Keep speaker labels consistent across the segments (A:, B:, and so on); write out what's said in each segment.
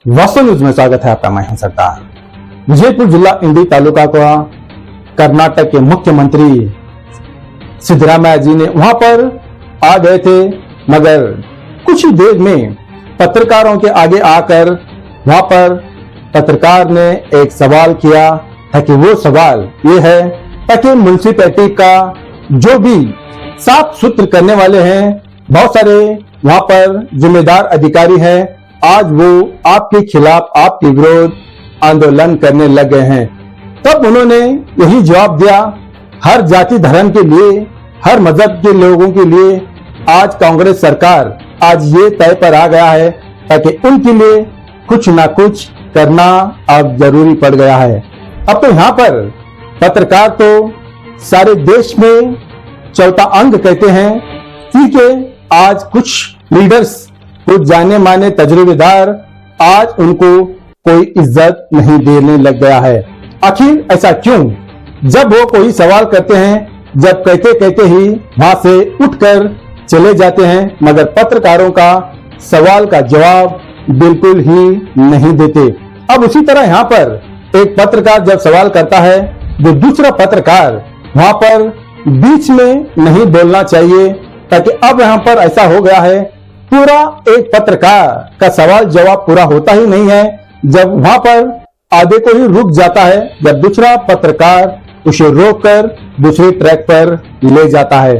A: वास्तव न्यूज में स्वागत है आपका। मैं हूं सरदार। विजयपुर जिला इंडी तालुका का कर्नाटक के मुख्यमंत्री सिद्धरामैया जी ने वहां पर आ गए थे, मगर कुछ ही देर में पत्रकारों के आगे आकर वहां पर पत्रकार ने एक सवाल किया, ताकि वो सवाल ये है ताकि म्युनिसिपैलिटी का जो भी साफ सूत्र करने वाले हैं, बहुत सारे वहां पर जिम्मेदार अधिकारी हैं, आज वो आपके खिलाफ, आपके विरोध आंदोलन करने लग गए हैं। तब उन्होंने यही जवाब दिया, हर जाति धर्म के लिए, हर मजहब के लोगों के लिए आज कांग्रेस सरकार आज ये तय पर आ गया है ताकि उनके लिए कुछ ना कुछ करना अब जरूरी पड़ गया है। अब तो यहाँ पर पत्रकार तो सारे देश में चौथा अंग कहते हैं, क्योंकि आज कुछ लीडर्स, कुछ जाने माने तजुर्बेदार, आज उनको कोई इज्जत नहीं देने लग गया है। आखिर ऐसा क्यों? जब वो कोई सवाल करते हैं, जब कहते कहते ही वहां से उठकर चले जाते हैं, मगर पत्रकारों का सवाल का जवाब बिल्कुल ही नहीं देते। अब उसी तरह यहाँ पर एक पत्रकार जब सवाल करता है, जो दूसरा पत्रकार वहां पर बीच में नहीं बोलना चाहिए, ताकि अब यहाँ पर ऐसा हो गया है, पूरा एक पत्रकार का सवाल जवाब पूरा होता ही नहीं है, जब वहां पर आधे को ही रुक जाता है, जब दूसरा पत्रकार उसे रोककर दूसरे ट्रैक पर ले जाता है।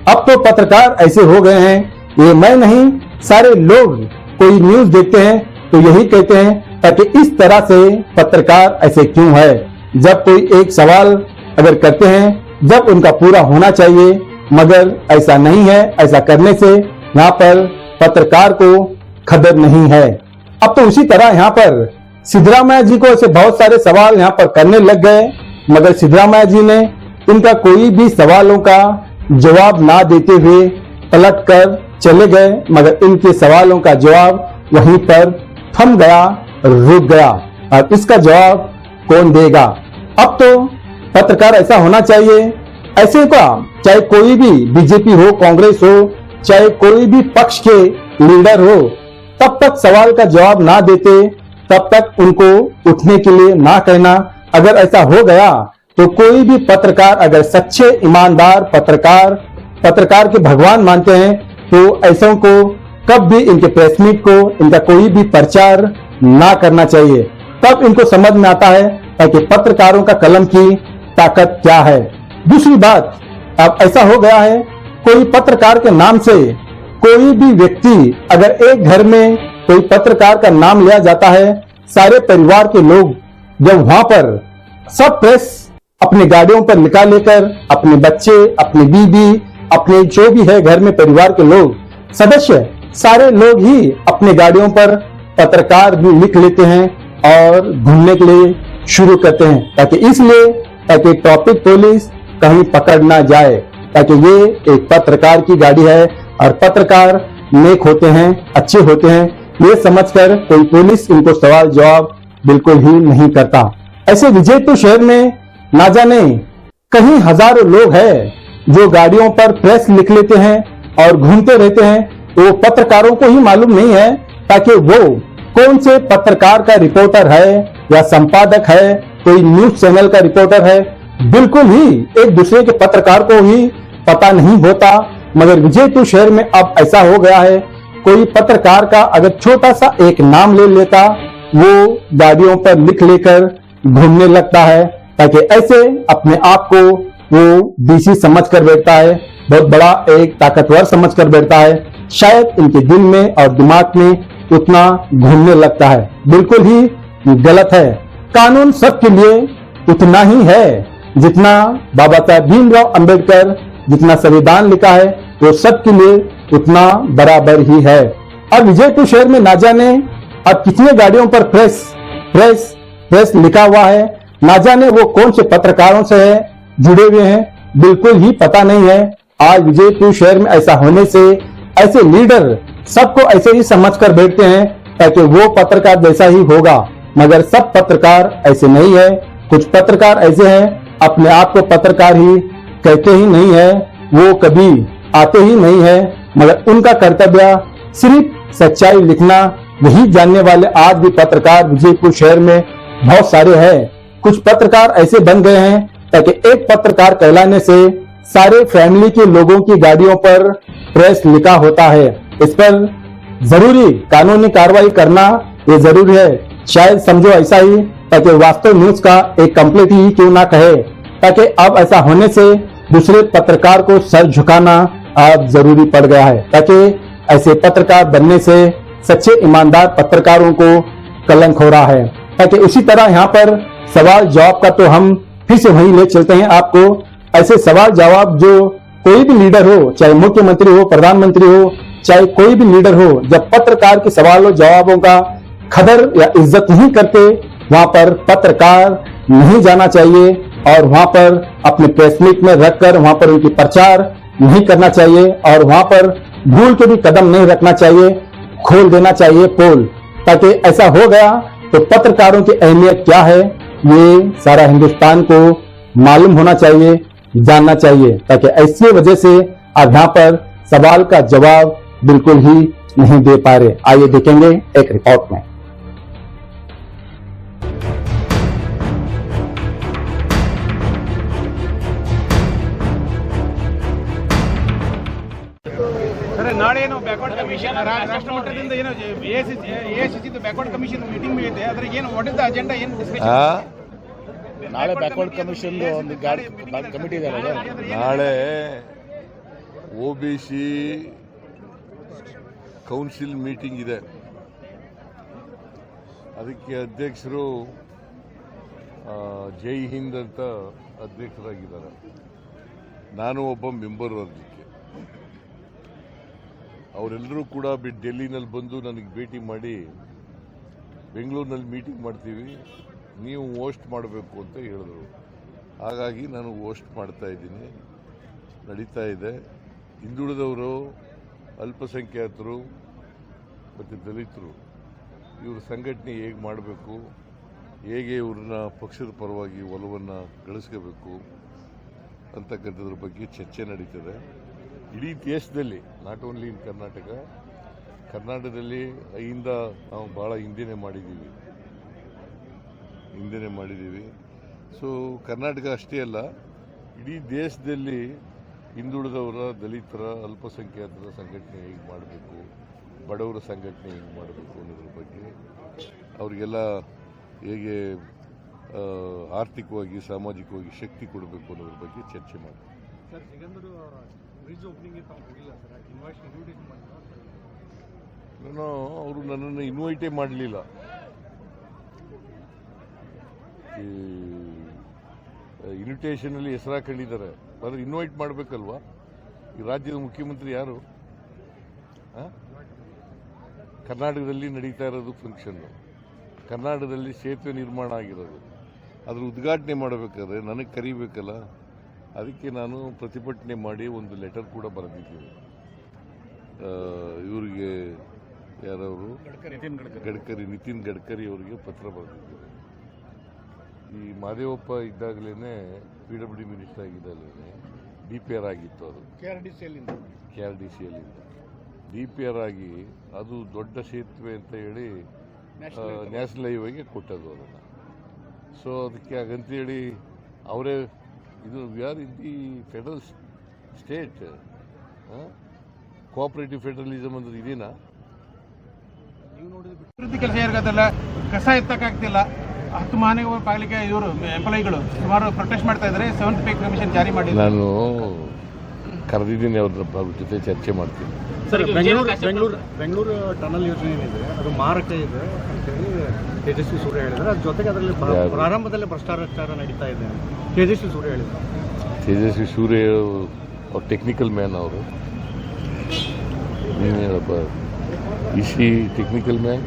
A: अब तो पत्रकार ऐसे हो गए हैं, ये मैं नहीं, सारे लोग कोई न्यूज देखते हैं तो यही कहते हैं, ताकि इस तरह से पत्रकार ऐसे क्यों है। जब कोई एक सवाल अगर करते हैं, जब उनका पूरा होना चाहिए, मगर ऐसा नहीं है। ऐसा करने से यहाँ पर पत्रकार को खबर नहीं है। अब तो उसी तरह यहाँ पर सिद्धरामैया जी को ऐसे बहुत सारे सवाल यहाँ पर करने लग गए, मगर सिद्धरामैया जी ने इनका कोई भी सवालों का जवाब ना देते हुए पलट कर चले गए, मगर इनके सवालों का जवाब वहीं पर थम गया, रुक गया। और इसका जवाब कौन देगा? अब तो पत्रकार ऐसा होना चाहिए, ऐसे का चाहे कोई भी बीजेपी हो, कांग्रेस हो, चाहे कोई भी पक्ष के लीडर हो, तब तक सवाल का जवाब ना देते, तब तक उनको उठने के लिए ना कहना। अगर ऐसा हो गया तो कोई भी पत्रकार, अगर सच्चे ईमानदार पत्रकार के भगवान मानते हैं, तो ऐसों को कब भी इनके प्रेस मीट को, इनका कोई भी प्रचार ना करना चाहिए। तब इनको समझ में आता है कि पत्रकारों का कलम की ताकत क्या है। दूसरी बात, अब ऐसा हो गया है, कोई पत्रकार के नाम से कोई भी व्यक्ति, अगर एक घर में कोई पत्रकार का नाम लिया जाता है, सारे परिवार के लोग जब वहां पर सब प्रेस अपनी गाड़ियों पर निकाल लेकर, अपने बच्चे, अपनी बीबी, अपने जो भी है घर में परिवार के लोग, सदस्य, सारे लोग ही अपने गाड़ियों पर पत्रकार भी लिख लेते हैं और घूमने के लिए शुरू करते हैं, ताकि ट्रैफिक पुलिस कहीं पकड़ ना जाए, ताकि ये एक पत्रकार की गाड़ी है और पत्रकार नेक होते हैं, अच्छे होते हैं, ये समझकर कोई पुलिस इनको सवाल जवाब बिल्कुल ही नहीं करता। ऐसे विजयपुर शहर में ना जाने कहीं हजारों लोग हैं जो गाड़ियों पर प्रेस लिख लेते हैं और घूमते रहते हैं, तो पत्रकारों को ही मालूम नहीं है ताकि वो कौन से पत्रकार का रिपोर्टर है या संपादक है, कोई न्यूज चैनल का रिपोर्टर है, बिल्कुल ही एक दूसरे के पत्रकार को ही पता नहीं होता। मगर विजयपुर शहर में अब ऐसा हो गया है, कोई पत्रकार का अगर छोटा सा एक नाम ले लेता, वो गाड़ियों पर लिख लेकर घूमने लगता है, ताकि ऐसे अपने आप को वो डीसी समझ कर बैठता है, बहुत बड़ा एक ताकतवर समझ कर बैठता है। शायद इनके दिल में और दिमाग में उतना घूमने लगता है। बिल्कुल ही गलत है। कानून सबके लिए उतना ही है, जितना बाबा साहब भीमराव अंबेडकर जितना संविधान लिखा है, वो सबके लिए उतना बराबर ही है। अब विजयपुर शहर में ना जाने अब कितने गाड़ियों पर प्रेस लिखा हुआ है, ना जाने वो कौन से पत्रकारों से है, जुड़े हुए हैं, बिल्कुल ही पता नहीं है। आज विजयपुर शहर में ऐसा होने से ऐसे लीडर सबको ऐसे ही समझकर बैठते हैं ताकि वो पत्रकार जैसा ही होगा, मगर सब पत्रकार ऐसे नहीं है। कुछ पत्रकार ऐसे हैं, अपने आप को पत्रकार ही कहते ही नहीं है, वो कभी आते ही नहीं है, मगर उनका कर्तव्य सिर्फ सच्चाई लिखना, वही जानने वाले आज भी पत्रकार विजयपुर शहर में बहुत सारे हैं। कुछ पत्रकार ऐसे बन गए हैं ताकि एक पत्रकार कहलाने से सारे फैमिली के लोगों की गाड़ियों पर प्रेस लिखा होता है। इस पर जरूरी कानूनी कार्रवाई करना ये जरूरी है। शायद समझो ऐसा ही, ताकि वास्तव न्यूज का एक कंप्लीट ही क्यों ना कहे, ताकि अब ऐसा होने से दूसरे पत्रकार को सर झुकाना अब जरूरी पड़ गया है, ताकि ऐसे पत्रकार बनने से सच्चे ईमानदार पत्रकारों को कलंक हो रहा है। ताकि उसी तरह यहाँ पर सवाल जवाब का तो हम फिर से वहीं ले चलते हैं आपको। ऐसे सवाल जवाब जो कोई भी लीडर हो, चाहे मुख्यमंत्री हो, प्रधानमंत्री हो, चाहे कोई भी लीडर हो, जब पत्रकार के सवालों जवाबों का कदर या इज्जत नहीं करते, वहां पर पत्रकार नहीं जाना चाहिए और वहां पर अपने प्रेस मीट में रखकर वहां पर उनकी प्रचार नहीं करना चाहिए और वहां पर भूल के भी कदम नहीं रखना चाहिए, खोल देना चाहिए पोल। ताकि ऐसा हो गया तो पत्रकारों की अहमियत क्या है ये सारा हिंदुस्तान को मालूम होना चाहिए, जानना चाहिए, ताकि ऐसी वजह से अब यहाँ पर सवाल का जवाब बिल्कुल ही नहीं दे पा रहे। आइए देखेंगे एक रिपोर्ट में।
B: ನಾಳೆ ಏನು ಬ್ಯಾಕ್ವರ್ಡ್ ಕಮಿಷನ್ ರಾಷ್ಟ್ರ ಮಟ್ಟದಿಂದ ಏನು ಎಐಸಿಸಿ ಬ್ಯಾಕ್ವರ್ಡ್ ಕಮಿಷನ್ ಮೀಟಿಂಗ್ ಇದೆ, ಅದ್ರಾಗ ಏನು ವಾಟ್ ಇಸ್ ದ ಅಜೆಂಡಾ, ಏನು ಡಿಸ್ಕಷನ್?
C: ನಾಳೆ ಬ್ಯಾಕ್ವರ್ಡ್ ಕಮಿಷನ್ ಒಂದು ಕಮಿಟಿ ಇದೆ ಅಲ್ಲ,
D: ನಾಳೆ OBC ಕೌನ್ಸಿಲ್ ಮೀಟಿಂಗ್ ಇದೆ. ಅದಕ್ಕೆ ಅಧ್ಯಕ್ಷರು ಜೈ ಹಿಂದ್ ಅಂತ ಅಧ್ಯಕ್ಷರಾಗಿದ್ದಾರೆ. ನಾನು ಒಬ್ಬ ಮೆಂಬರ್ ಅದಕ್ಕೆ. ಅವರೆಲ್ಲರೂ ಕೂಡ ಡೆಲ್ಲಿನಲ್ಲಿ ಬಂದು ನನಗೆ ಭೇಟಿ ಮಾಡಿ ಬೆಂಗಳೂರಿನಲ್ಲಿ ಮೀಟಿಂಗ್ ಮಾಡ್ತೀವಿ, ನೀವು ಹೋಸ್ಟ್ ಮಾಡಬೇಕು ಅಂತ ಹೇಳಿದ್ರು. ಹಾಗಾಗಿ ನಾನು ಹೋಸ್ಟ್ ಮಾಡ್ತಾ ಇದ್ದೀನಿ, ನಡೀತಾ ಇದೆ. ಹಿಂದುಳಿದವರು, ಅಲ್ಪಸಂಖ್ಯಾತರು ಮತ್ತು ದಲಿತರು ಇವ್ರ ಸಂಘಟನೆ ಹೇಗೆ ಮಾಡಬೇಕು, ಹೇಗೆ ಇವ್ರನ್ನ ಪಕ್ಷದ ಪರವಾಗಿ ಒಲವನ್ನು ಗಳಿಸ್ಕೋಬೇಕು ಅಂತಕ್ಕಂಥದ್ರ ಬಗ್ಗೆ ಚರ್ಚೆ ನಡೀತದೆ. ಇಡೀ ದೇಶದಲ್ಲಿ, ನಾಟ್ ಓನ್ಲಿ ಇನ್ ಕರ್ನಾಟಕದಲ್ಲಿ ಇಂದ ನಾವು ಭಾಳ ಹಿಂದೆನೇ ಮಾಡಿದ್ದೀವಿ. ಸೊ ಕರ್ನಾಟಕ ಅಷ್ಟೇ ಅಲ್ಲ, ಇಡೀ ದೇಶದಲ್ಲಿ ಹಿಂದುಳಿದವರ, ದಲಿತರ, ಅಲ್ಪಸಂಖ್ಯಾತರ ಸಂಘಟನೆ ಹೇಗೆ ಮಾಡಬೇಕು, ಬಡವರ ಸಂಘಟನೆ ಹೇಗೆ ಮಾಡಬೇಕು ಅನ್ನೋದ್ರ ಬಗ್ಗೆ, ಅವರಿಗೆಲ್ಲ ಹೇಗೆ ಆರ್ಥಿಕವಾಗಿ, ಸಾಮಾಜಿಕವಾಗಿ ಶಕ್ತಿ ಕೊಡಬೇಕು ಅನ್ನೋದ್ರ ಬಗ್ಗೆ ಚರ್ಚೆ ಮಾಡಿ. ಅವರು ನನ್ನನ್ನು ಇನ್ವೈಟೇ ಮಾಡಲಿಲ್ಲ. ಇನ್ವಿಟೇಷನಲ್ಲಿ ಹೆಸರು ಹಾಕೊಂಡಿದ್ದಾರೆ, ಆದರೆ ಇನ್ವೈಟ್ ಮಾಡಬೇಕಲ್ವಾ? ಈ ರಾಜ್ಯದ ಮುಖ್ಯಮಂತ್ರಿ ಯಾರು? ಕರ್ನಾಟಕದಲ್ಲಿ ನಡೀತಾ ಇರೋದು ಫಂಕ್ಷನ್ನು, ಕರ್ನಾಟಕದಲ್ಲಿ ಸೇತುವೆ ನಿರ್ಮಾಣ ಆಗಿರೋದು, ಅದ್ರ ಉದ್ಘಾಟನೆ ಮಾಡಬೇಕಾದ್ರೆ ನನಗೆ ಕರಿಬೇಕಲ್ಲ. ಅದಕ್ಕೆ ನಾನು ಪ್ರತಿಭಟನೆ ಮಾಡಿ ಒಂದು ಲೆಟರ್ ಕೂಡ ಬರೆದಿದ್ದೀನಿ. ಇವರಿಗೆ ಯಾರವರು, ನಿತಿನ್ ಗಡ್ಕರಿ ಅವರಿಗೆ ಪತ್ರ ಬರೆದಿದ್ದೀನಿ. ಈ ಮಾದೇವಪ್ಪ ಇದ್ದಾಗಲೇ PWD ಮಿನಿಸ್ಟರ್ ಆಗಿದ್ದಾಗಲೇ DPR ಆಗಿತ್ತು. ಅದು KRDCಯಲ್ಲಿಂದ DPR ಆಗಿ ಅದು ದೊಡ್ಡ ಸೇತುವೆ ಅಂತ ಹೇಳಿ ನ್ಯಾಷನಲ್ ಹೈವೇಗೆ ಕೊಟ್ಟದು ಅದನ್ನು. ಸೊ ಅದಕ್ಕೆ ಹಾಗಂತೇಳಿ ಅವರೇ ಇದು we are in the federal state, cooperative federalism ಅಂದ್ರೆ ಇದೇನಾ?
B: ಅಭಿವೃದ್ಧಿ ಕೆಲಸ ಇರೋದಲ್ಲ, ಕಸ ಎತ್ತಕ್ಕಾಗ್ತಿಲ್ಲ. 10 ಮಹಾನಗರ ಪಾಲಿಕೆ ಇವರು ಎಂಪ್ಲಾಯಿಗಳು ಸುಮಾರು ಪ್ರೊಟೆಸ್ಟ್ ಮಾಡ್ತಾ ಇದ್ದಾರೆ. 7th ಪೇ ಕಮಿಷನ್ ಜಾರಿ ಮಾಡಿ
D: ನಾನು ಕರೆದಿದ್ದೀನಿ, ಅವ್ರ ಜೊತೆ ಚರ್ಚೆ ಮಾಡ್ತೀನಿ.
C: ಸರ್, ಬೆಂಗಳೂರು ಟನಲ್ ಯೋಜನೆ ಏನಿದೆ ಅದು ಮಾರಕ ಇದೆ ಅಂತೇಳಿ ತೇಜಸ್ವಿ ಸೂರ್ಯ ಹೇಳಿದ್ದಾರೆ. ಅದ್ರ ಜೊತೆಗೆ ಅದರಲ್ಲಿ ಪ್ರಾರಂಭದಲ್ಲೇ ಭ್ರಷ್ಟಾಚಾರ ನಡೀತಾ ಇದೆ ತೇಜಸ್ವಿ ಸೂರ್ಯ ಹೇಳಿದ್ದಾರೆ.
D: ತೇಜಸ್ವಿ ಸೂರ್ಯ ಅವ್ರ ಟೆಕ್ನಿಕಲ್ ಮ್ಯಾನ್, ಅವರು ನೀನೇನಪ್ಪ ಇಸಿ ಟೆಕ್ನಿಕಲ್ ಮ್ಯಾನ್?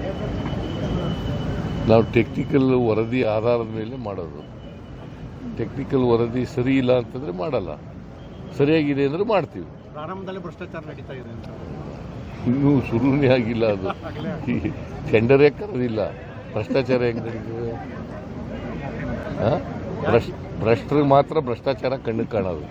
D: ನಾವು ಟೆಕ್ನಿಕಲ್ ವರದಿ ಆಧಾರದ ಮೇಲೆ ಮಾಡೋದು. ಟೆಕ್ನಿಕಲ್ ವರದಿ ಸರಿ ಇಲ್ಲ ಅಂತಂದ್ರೆ ಮಾಡಲ್ಲ, ಸರಿಯಾಗಿದೆ ಅಂದ್ರೆ ಮಾಡ್ತೀವಿ.
C: ಪ್ರಾರಂಭದಲ್ಲಿ ಭ್ರಷ್ಟಾಚಾರ ನಡೀತಾ ಇದೆ ಅಂತ
D: ಇನ್ನೂ ಶುರುನೇ ಆಗಿಲ್ಲ, ಅದು ಟೆಂಡರೇ ಕರೆದಿಲ್ಲ, ಭ್ರಷ್ಟಾಚಾರ ಹೆಂಗ್ ನಡೀತದೆ? ಭ್ರಷ್ಟರಿಗೆ ಮಾತ್ರ ಭ್ರಷ್ಟಾಚಾರ ಕಣ್ಣಿಗೆ ಕಾಣೋದು.